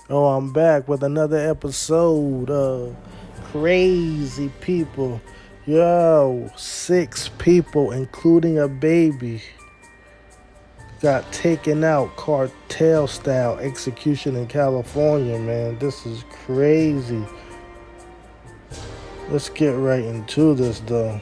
Oh, I'm back with another episode of Crazy People. Yo, 6 people, including a baby, got taken out cartel style execution in California, man. This is crazy. Let's get right into this, though.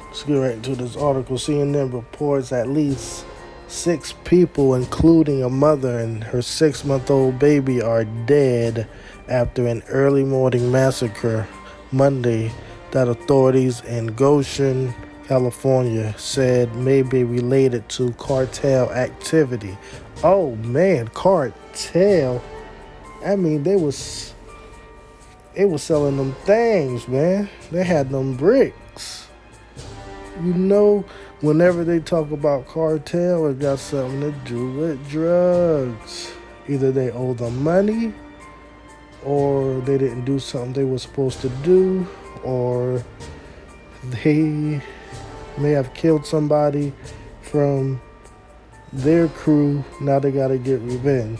Let's get right into this article. CNN reports at least 6 people, including a mother and her 6-month-old baby, are dead after an early morning massacre Monday that authorities in Goshen, California, said may be related to cartel activity. Oh man, cartel! I mean, they was selling them things, man. They had them bricks. You know, whenever they talk about cartel, it got something to do with drugs. Either they owe them money, or they didn't do something they were supposed to do, or they may have killed somebody from their crew. Now they got to get revenge.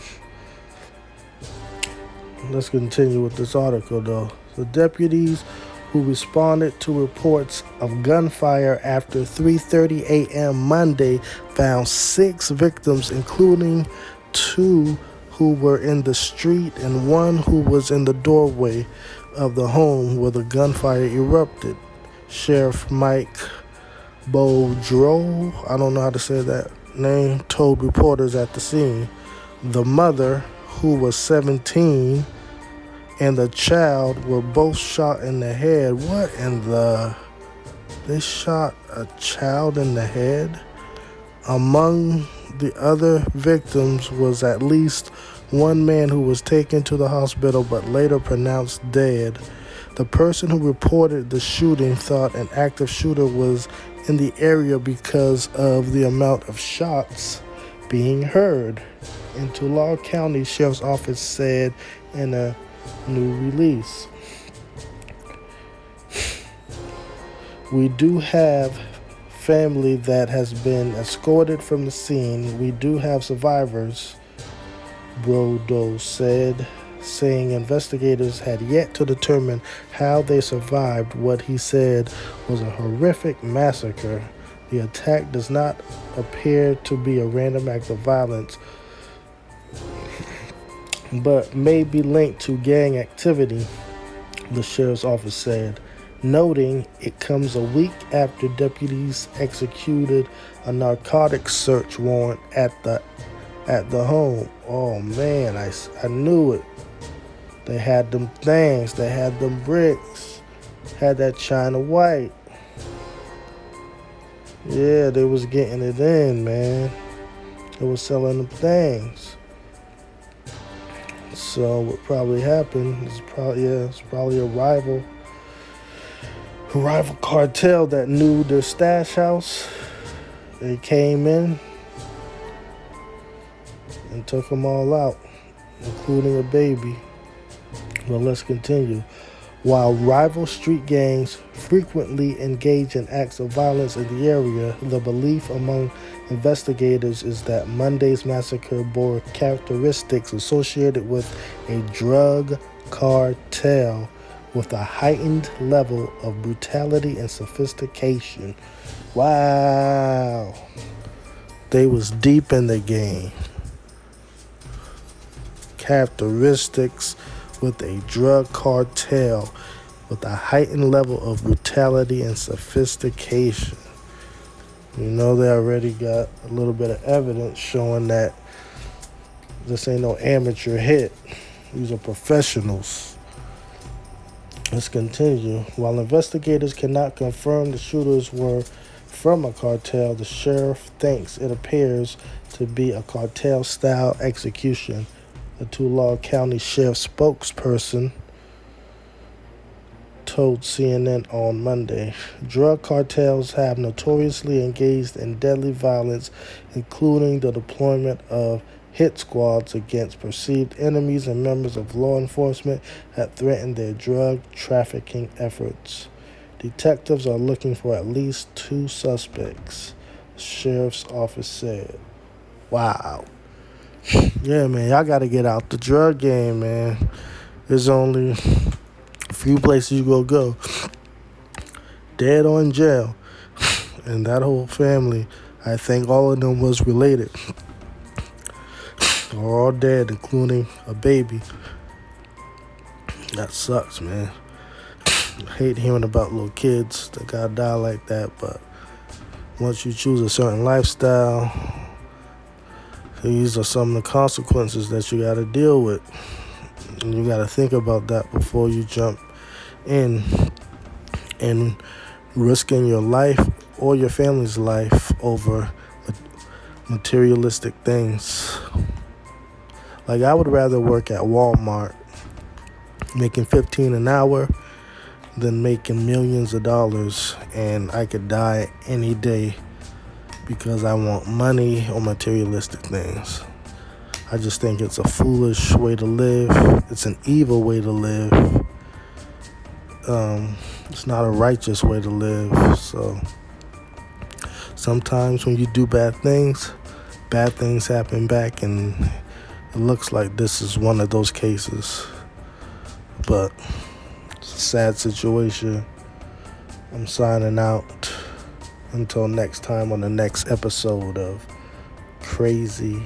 Let's continue with this article, though. The deputies who responded to reports of gunfire after 3:30 a.m. Monday found 6 victims, including 2 who were in the street and 1 who was in the doorway of the home where the gunfire erupted. Sheriff Mike Beaudreau, I don't know how to say that name, told reporters at the scene. The mother, who was 17, and the child were both shot in the head. What in the... They shot a child in the head? Among the other victims was at least one man who was taken to the hospital but later pronounced dead. The person who reported the shooting thought an active shooter was in the area because of the amount of shots being heard. In Tulare County Sheriff's Office said in a new release. We do have family that has been escorted from the scene. We do have survivors, Brodo said, saying investigators had yet to determine how they survived what he said was a horrific massacre. The attack does not appear to be a random act of violence, but may be linked to gang activity, the sheriff's office said, noting it comes a week after deputies executed a narcotics search warrant at the home. Oh man, I knew it. They had them things, they had them bricks, had that China white. Yeah, they was getting it in, man. They was selling them things. So what probably happened is it's probably a rival cartel that knew their stash house. They came in and took them all out, including a baby. Well, let's continue. While rival street gangs frequently engage in acts of violence in the area, the belief among investigators is that Monday's massacre bore characteristics associated with a drug cartel with a heightened level of brutality and sophistication. Wow. They was deep in the game. Characteristics with a drug cartel with a heightened level of brutality and sophistication. You know, they already got a little bit of evidence showing that this ain't no amateur hit. These are professionals. Let's continue. While investigators cannot confirm the shooters were from a cartel, the sheriff thinks it appears to be a cartel-style execution. The Tulare County Sheriff's spokesperson told CNN on Monday. Drug cartels have notoriously engaged in deadly violence, including the deployment of hit squads against perceived enemies and members of law enforcement that threaten their drug trafficking efforts. Detectives are looking for at least 2 suspects, the sheriff's office said. Wow. Yeah, man, y'all got to get out the drug game, man. There's only a few places you go, dead or in jail. And that whole family, I think all of them was related. They're all dead, including a baby. That sucks, man. I hate hearing about little kids that gotta die like that, but once you choose a certain lifestyle, these are some of the consequences that you gotta deal with. And you gotta think about that before you jump in and risking your life or your family's life over materialistic things. Like, I would rather work at Walmart making $15 an hour than making millions of dollars, and I could die any day because I want money or materialistic things. I just think it's a foolish way to live. It's an evil way to live. It's not a righteous way to live. So sometimes when you do bad things happen back, and it looks like this is one of those cases. But it's a sad situation. I'm signing out. Until next time on the next episode of Crazy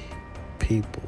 People.